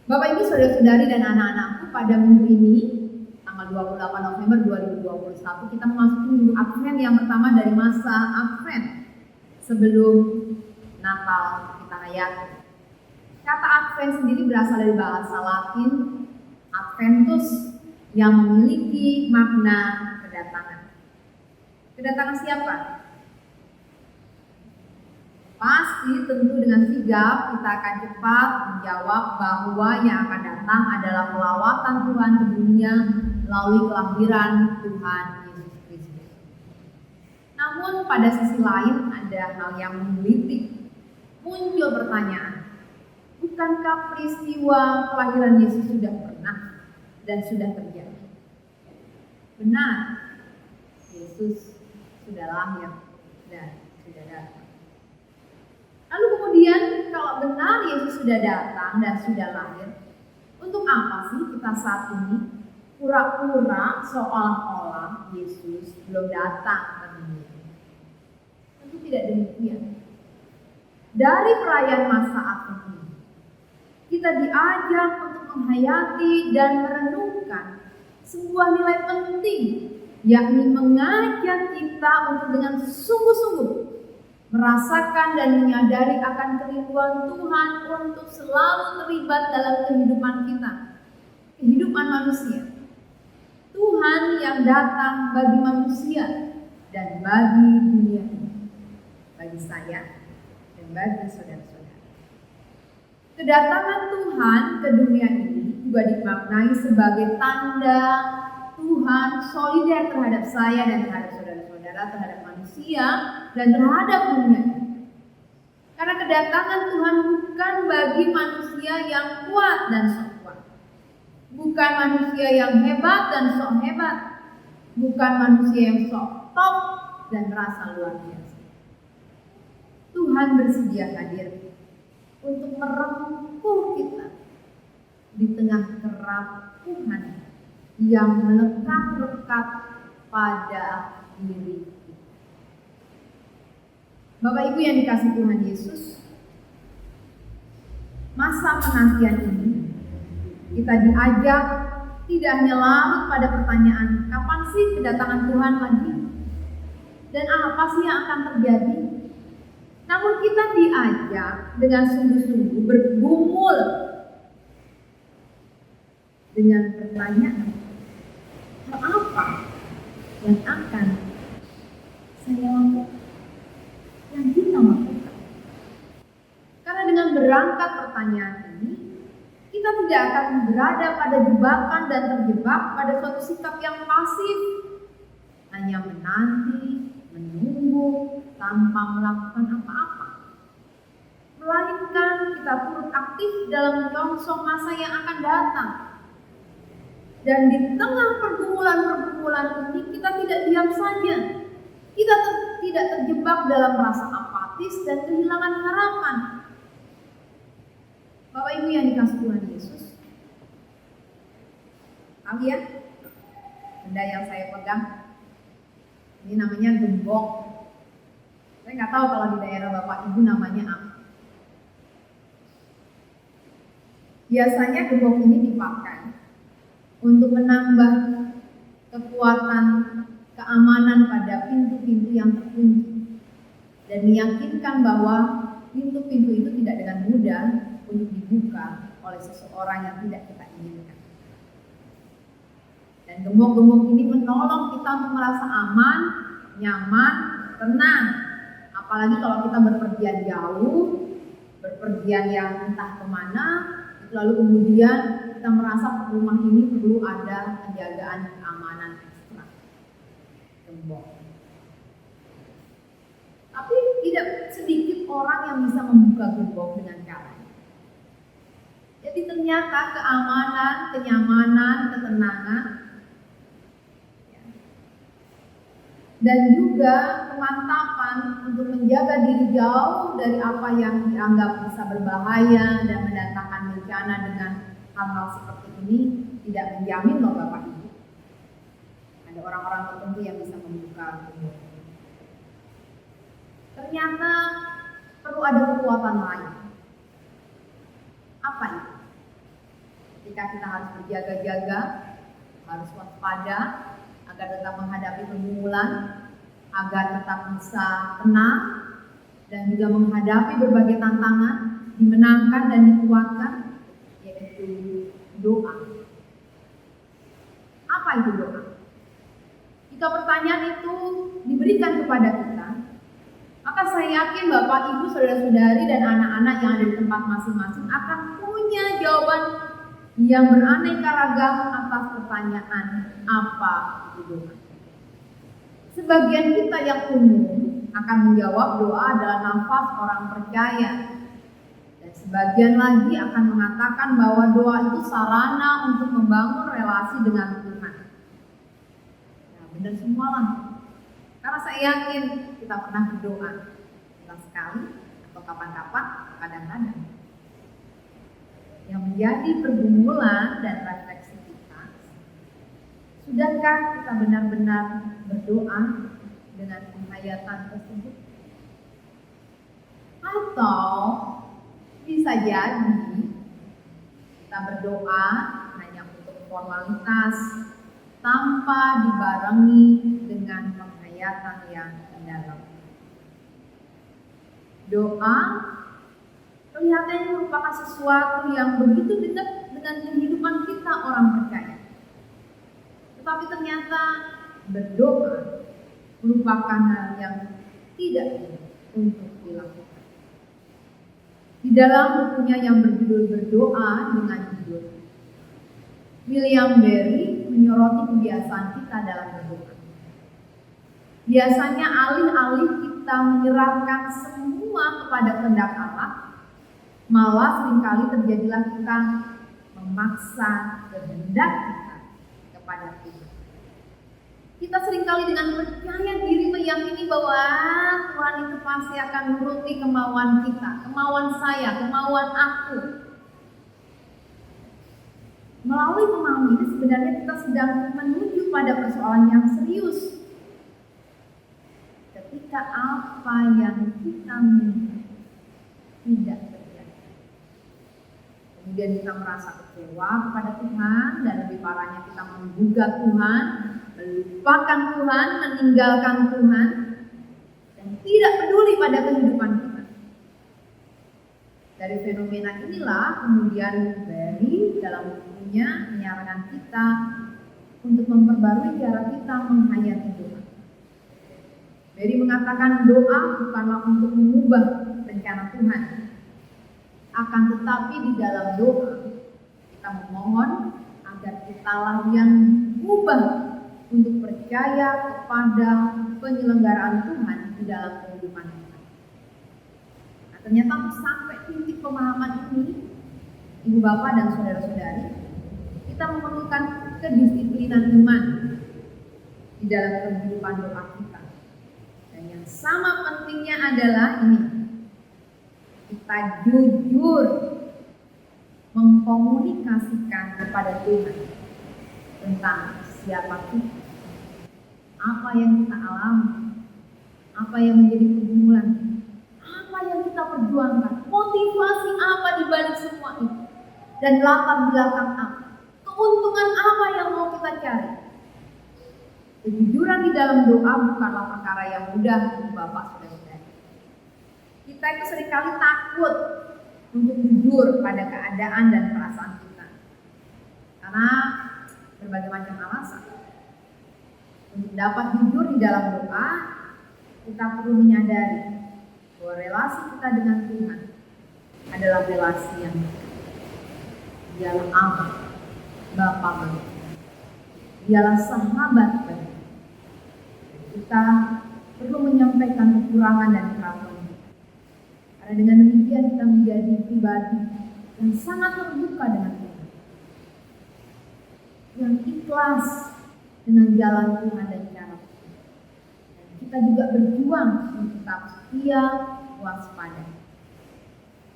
Bapak Ibu, saudara-saudari dan anak-anakku, pada minggu ini tanggal 28 November 2021 kita memasuki minggu Advent yang pertama dari masa Advent sebelum Natal kita rayakan. Kata Advent sendiri berasal dari bahasa Latin Adventus yang memiliki makna kedatangan. Kedatangan siapa? Pasti tentu dengan sigap kita akan cepat menjawab bahwa yang akan datang adalah pelawatan Tuhan ke dunia melalui kelahiran Tuhan Yesus Kristus. Namun pada sisi lain ada hal yang menggelitik. Muncul pertanyaan, bukankah peristiwa kelahiran Yesus sudah pernah dan sudah terjadi? Benar, Yesus sudah lahir dan sudah datang. Lalu kemudian kalau benar Yesus sudah datang dan sudah lahir, untuk apa sih kita saat ini pura-pura seolah-olah Yesus belum datang ke dunia? Tentu tidak demikian. Dari perayaan masa Advent ini, kita diajak untuk menghayati dan merenungkan sebuah nilai penting, yakni mengajak kita untuk dengan sungguh-sungguh merasakan dan menyadari akan kerinduan Tuhan untuk selalu terlibat dalam kehidupan kita, kehidupan manusia. Tuhan yang datang bagi manusia dan bagi dunia ini, bagi saya dan bagi saudara-saudara. Kedatangan Tuhan ke dunia ini juga dimaknai sebagai tanda Tuhan solidar terhadap saya dan terhadap saudara-saudara, terhadap manusia dan terhadap dunia. Karena kedatangan Tuhan bukan bagi manusia yang kuat dan sok kuat, bukan manusia yang hebat dan sok hebat, bukan manusia yang sok top dan merasa luar biasa. Tuhan bersedia hadir untuk merengkuh kita di tengah kerapuhan yang melekat-lekat pada diri kita. Bapak Ibu yang dikasihi Tuhan Yesus, masa penantian ini kita diajak tidak hanya larut pada pertanyaan kapan sih kedatangan Tuhan lagi dan apa sih yang akan terjadi, namun kita diajak dengan sungguh-sungguh bergumul dengan pertanyaan, hal apa yang akan saya lakukan, yang kita lakukan? Karena dengan berangkat pertanyaan ini, kita tidak akan berada pada jebakan dan terjebak pada suatu sikap yang pasif, hanya menanti, menunggu tanpa melakukan apa-apa. Melainkan kita turut aktif dalam menyongsong masa yang akan datang. Dan di tengah pergumulan-pergumulan ini kita tidak diam saja. Kita tidak terjebak dalam rasa apatis dan kehilangan harapan. Bapak Ibu yang dikasihi Tuhan Yesus, tahu ya, benda yang saya pegang ini namanya gembok. Saya nggak tahu kalau di daerah Bapak Ibu namanya apa. Biasanya gembok ini dipakai untuk menambah kekuatan keamanan pada pintu-pintu yang terkunci dan meyakinkan bahwa pintu-pintu itu tidak dengan mudah untuk dibuka oleh seseorang yang tidak kita inginkan. Dan gembok-gembok ini menolong kita untuk merasa aman, nyaman, tenang. Apalagi kalau kita berpergian jauh, berpergian yang entah kemana, lalu kemudian kita merasa rumah ini perlu ada penjagaan keamanan ekstra. Gembok. Tapi tidak sedikit orang yang bisa membuka gembok dengan cara ini. Jadi ternyata keamanan, kenyamanan, ketenangan, dan juga kemantapan untuk menjaga diri jauh dari apa yang dianggap bisa berbahaya dan mendatangkan bencana dengan hal-hal seperti ini tidak menjamin loh Bapak Ibu. Ada orang-orang tertentu yang bisa membuka gembok. Ternyata perlu ada kekuatan lain. Apa itu? ketika kita harus berjaga-jaga, harus waspada, agar tetap menghadapi pergumulan, agar tetap bisa tenang, dan juga menghadapi berbagai tantangan, dimenangkan dan dikuatkan, yaitu doa. Apa itu doa? Jika pertanyaan itu diberikan kepada kita, maka saya yakin Bapak, Ibu, Saudara-saudari, dan anak-anak yang ada di tempat masing-masing akan punya jawaban yang beraneka ragam atas pertanyaan apa itu doa. Sebagian kita yang umum akan menjawab doa adalah nafas orang percaya. Dan sebagian lagi akan mengatakan bahwa doa itu sarana untuk membangun relasi dengan Tuhan. Nah, benar semualah. Karena saya yakin kita pernah berdoa, entah sekali atau kapan-kapan, kadang-kadang. Yang menjadi pergumulan dan refleksi kita, sudahkah kita benar-benar berdoa dengan penghayatan tersebut? Atau bisa jadi kita berdoa hanya untuk formalitas tanpa dibarengi dengan penghayatan yang mendalam. Doa kelihatannya merupakan sesuatu yang begitu dekat dengan kehidupan kita orang percaya. Tetapi ternyata berdoa merupakan hal yang tidak mudah untuk dilakukan. Di dalam bukunya yang berjudul Berdoa dengan Jujur, William Barry menyoroti kebiasaan kita dalam berdoa. Biasanya alih-alih kita menyerahkan semua kepada kehendak Allah, malah seringkali terjadilah kita memaksa kehendak kita kepada Tuhan. Kita seringkali dengan percaya diri meyakini bahwa Tuhan itu pasti akan menuruti kemauan kita, kemauan saya, kemauan aku. Melalui kemauan ini sebenarnya kita sedang menuju pada persoalan yang serius. Ketika apa yang kita minta tidak terjadi, kemudian kita merasa kecewa kepada Tuhan, dan lebih parahnya kita menggugat Tuhan, melupakan Tuhan, meninggalkan Tuhan, dan tidak peduli pada kehidupan kita. Dari fenomena inilah kemudian Barry dalam bukunya menyarankan kita untuk memperbarui cara kita menghayati doa. Barry mengatakan doa bukanlah untuk mengubah rencana Tuhan, akan tetapi di dalam doa kita memohon agar kitalah yang berubah untuk percaya kepada penyelenggaraan Tuhan di dalam kehidupan kita. Nah, ternyata untuk sampai titik pemahaman ini, Ibu Bapak dan Saudara-saudari, kita memerlukan kedisiplinan iman di dalam kehidupan doa kita. Dan yang sama pentingnya adalah ini, kita jujur mengkomunikasikan kepada Tuhan tentang siapa kita, apa yang kita alami, apa yang menjadi pergumulan, apa yang kita perjuangkan, motivasi apa di balik semua itu, dan latar belakang apa, keuntungan apa yang mau kita cari. Kejujuran di dalam doa bukanlah perkara yang mudah, Bapak Saudara. Kita itu seringkali takut untuk jujur pada keadaan dan perasaan kita, karena berbagai macam alasan. Untuk dapat jujur di dalam doa, kita perlu menyadari bahwa relasi kita dengan Tuhan adalah relasi yang dialah Allah, Bapa bagi. Dialah sahabat bagi. Kita perlu menyampaikan kekurangan dan keraguan kita. Karena dengan demikian kita menjadi pribadi yang sangat terbuka dengan Tuhan, yang ikhlas dengan jalan Tuhan dan cara Tuhan. Dan kita juga berjuang untuk tetap setia, waspada.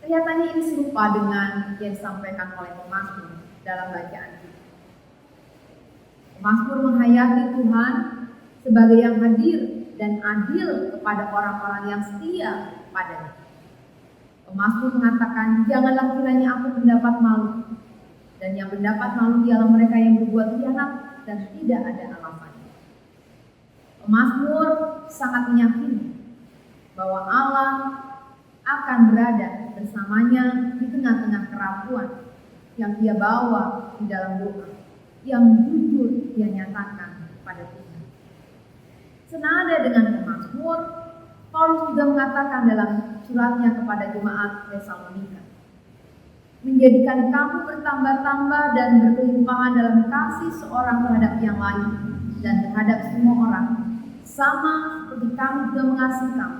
Kelihatannya ini serupa dengan yang disampaikan oleh pemazmur dalam bacaan kita. Pemazmur menghayati Tuhan sebagai yang hadir dan adil kepada orang-orang yang setia padanya. Pemazmur mengatakan, janganlah kiranya aku mendapat malu dan dan yang mendapat malu ialah mereka yang berbuat khianat dan tidak ada alasannya. Pemazmur sangat meyakini bahwa Allah akan berada bersamanya di tengah-tengah kerapuan yang ia bawa di dalam doa, yang jujur dia nyatakan pada Tuhan. Senada dengan pemazmur, Paulus juga mengatakan dalam suratnya kepada jemaat Tesalonika, menjadikan kamu bertambah-tambah dan berkelimpahan dalam kasih seorang terhadap yang lain dan terhadap semua orang, sama seperti kami juga mengasihi kamu.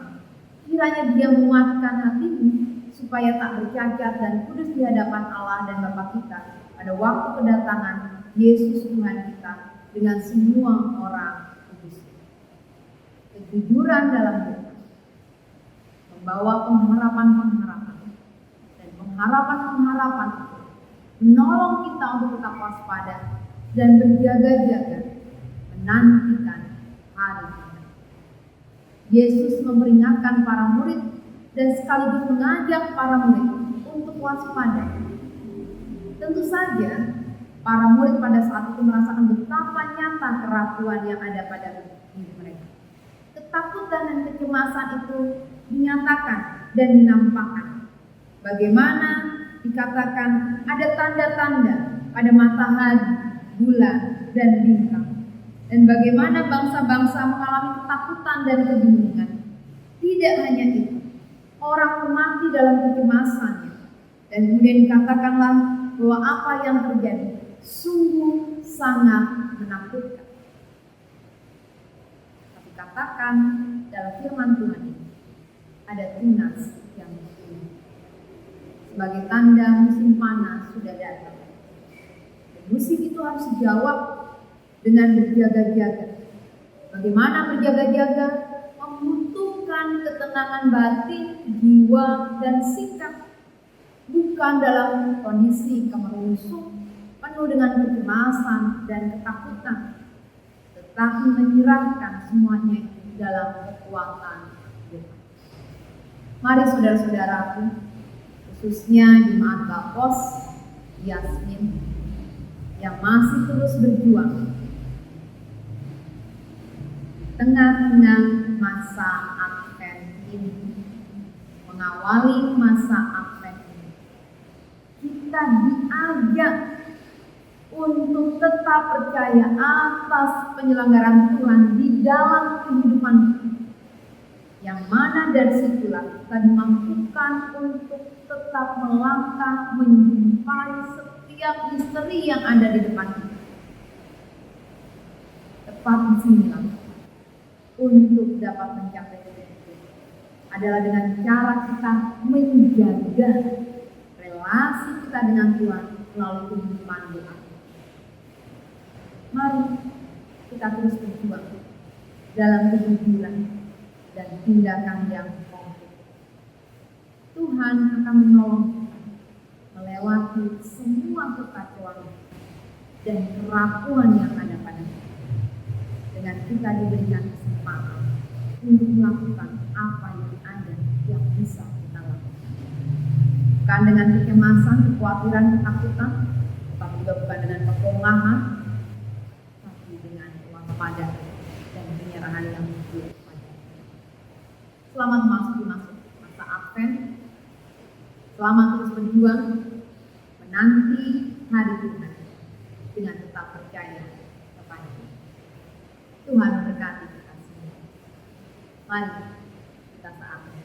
Kiranya dia menguatkan hatimu supaya tak bercacat dan kudus di hadapan Allah dan Bapa kita pada waktu kedatangan Yesus Tuhan kita dengan semua orang kudus. Kejujuran dalam doa membawa pengharapan-pengharapan, dan pengharapan-pengharapan itu menolong kita untuk tetap waspada dan berjaga-jaga menantikan hari Tuhan. Yesus memperingatkan para murid dan sekaligus mengajak para murid untuk waspada. Tentu saja para murid pada saat itu merasakan betapa nyata kerapuan yang ada pada diri mereka. Ketakutan dan kecemasan itu dinyatakan dan dinampakkan. Bagaimana dikatakan ada tanda-tanda pada matahari, bulan, dan bintang. Dan bagaimana bangsa-bangsa mengalami ketakutan dan kebingungan. Tidak hanya itu, orang mati dalam kecemasannya. Dan kemudian dikatakanlah bahwa apa yang terjadi sungguh sangat menakutkan. Tapi katakan dalam firman Tuhan ini, ada tunas yang berlaku. Sebagai tanda musim panas sudah datang. Dan musim itu harus dijawab dengan berjaga-jaga. Bagaimana berjaga-jaga? Membutuhkan ketenangan batin, jiwa, dan sikap. Bukan dalam kondisi kemerusuh, penuh dengan kecemasan dan ketakutan, tetapi menyerahkan semuanya dalam kekuatan Tuhan. Mari saudara-saudaraku, khususnya jemaat Bapos Yasmin yang masih terus berjuang tengah-tengah masa Advent ini, mengawali masa Advent ini, kita diajak untuk tetap percaya atas penyelenggaraan Tuhan di dalam kehidupan kita, yang mana dari situlah kita dimampukan untuk tetap melangkah menjumpai setiap misteri yang ada di depan kita. Tepat di sinilah untuk dapat mencapai itu adalah dengan cara kita menjaga relasi kita dengan Tuhan melalui kehidupan doa. Mari kita terus berjuang dalam kejujuran dan tindakan yang konkret. Tuhan akan menolong kita melewati semua kekacauan dan kerapuan yang ada pada kita, dengan kita diberikan kesempatan untuk melakukan apa yang ada yang bisa kita lakukan. Bukan dengan kecemasan, kekhawatiran, ketakutan, tapi juga bukan dengan kepongahan, tapi dengan waspada dan penyerahan yang jujur pada Tuhan. Selamat memasuki masa Advent. Selamat terus berjuang menanti hari Tuhan dengan tetap percaya kepada Tuhan. Tuhan memberkati kita semua. Mari kita saatnya